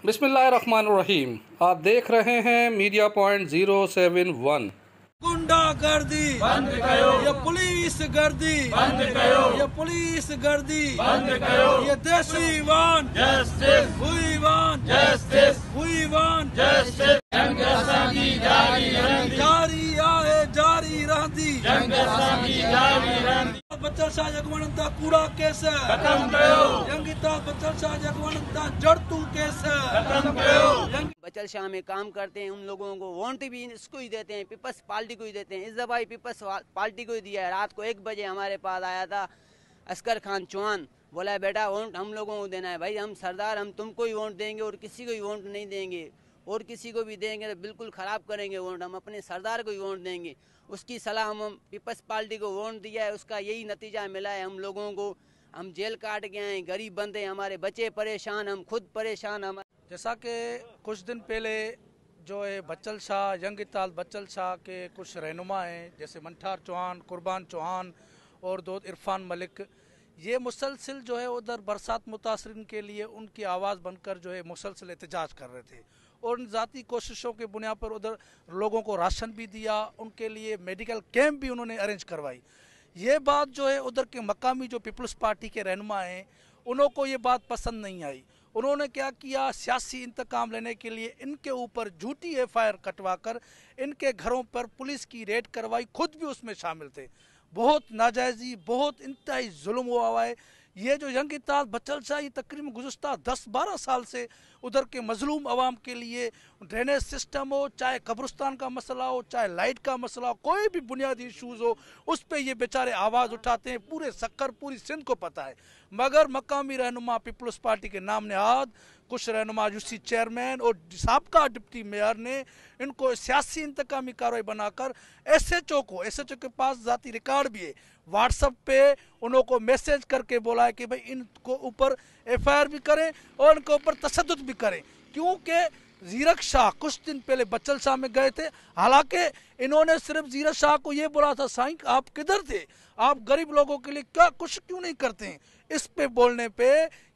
बिस्मिल्लाहिर्रहमानिर्रहीम। आप देख रहे हैं मीडिया पॉइंट 071। गुंडागर्दी बंद करो, ये पुलिस गर्दी बंद करो, ये पुलिस गर्दी बंद करो, ये देसी want justice, we want justice, we want justice. जंग असांजी जारी रहंदी, जारी आहे जारी रहंदी, जंग असांजी जारी रहंदी। बच्चल शाह जगवणन ता कूड़ा केस खत्म कयो, यंगिता बच्चल शाह जगवणन ता जड़तू केस खत्म कयो। बच्चल शाह में काम करते हैं, उन लोगों को वोट भी इसको ही देते हैं, पीपल्स पार्टी को ही देते हैं। इस दफा पीपल्स पार्टी को ही दिया है। रात को 1 बजे हमारे पास आया था अस्कर खान चौहान, बोला है बेटा वोट हम लोगों को देना है। भाई हम सरदार, हम तुमको ही वोट देंगे और किसी को ही वोट नहीं देंगे, और किसी को भी देंगे तो बिल्कुल ख़राब करेंगे वोट। हम अपने सरदार को ही वोट देंगे। उसकी सलाह हम पीपल्स पार्टी को वोट दिया है, उसका यही नतीजा मिला है हम लोगों को। हम जेल काट गए हैं, गरीब बंदे, हमारे बच्चे परेशान, हम खुद परेशान। हम जैसा कि कुछ दिन पहले जो है बच्चल शाह, यंग इताल बच्चल शाह के कुछ रहनुमा हैं, जैसे मंठार चौहान, कुर्बान चौहान और दो इरफान मलिक, ये मुसलसिल जो है उधर बरसात मुतासरीन के लिए उनकी आवाज़ बनकर जो है मुसलसिल एहतजाज कर रहे थे, और उन ज़ाती कोशिशों के बुनियाद पर उधर लोगों को राशन भी दिया, उनके लिए मेडिकल कैंप भी उन्होंने अरेंज करवाई। ये बात जो है उधर के मकामी जो पीपल्स पार्टी के रहनुमा हैं, उनको ये बात पसंद नहीं आई। उन्होंने क्या किया, सियासी इंतकाम लेने के लिए इनके ऊपर झूठी FIR कटवाकर इनके घरों पर पुलिस की रेड करवाई, खुद भी उसमें शामिल थे। बहुत नाजायजी, बहुत इंतहाई जुल्म हुआ है। ये जो यंग इताल बच्चल शाह, ये तकरीबन गुज़श्ता 10-12 साल से उधर के मजलूम आवाम के लिए ड्रेनेज सिस्टम हो, चाहे कब्रिस्तान का मसला हो, चाहे लाइट का मसला हो, कोई भी बुनियादी इशूज़ हो, उस पर ये बेचारे आवाज़ उठाते हैं। पूरे सक्कर, पूरी सिंध को पता है। मगर मकामी रहनुमा पीपल्स पार्टी के नाम नहाद कुछ रहनुमा UC चेयरमैन और साबका डिप्टी मेयर ने इनको सियासी इंतकामी कार्रवाई बनाकर SHO के पास ज़ाती रिकॉर्ड भी है, व्हाट्सएप पे उनको मैसेज करके बोला है कि भाई इनको ऊपर FIR भी करें और इनके ऊपर तशद्दुद भी करें। क्योंकि ज़ीरक शाह कुछ दिन पहले बच्चल शाह में गए थे, हालांकि इन्होंने सिर्फ ज़ीरक शाह को ये बोला था, साईं आप किधर थे, आप गरीब लोगों के लिए क्या कुछ क्यों नहीं करते हैं। इस पे बोलने पे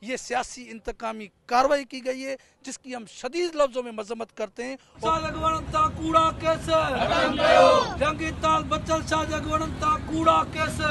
ये सियासी इंतकामी कार्रवाई की गई है, जिसकी हम शदीद लफ्जों में मजम्मत करते हैं। कूड़ा कैसे जंग इताल बच्चल शाह जगवणन ता कूड़ा कैसे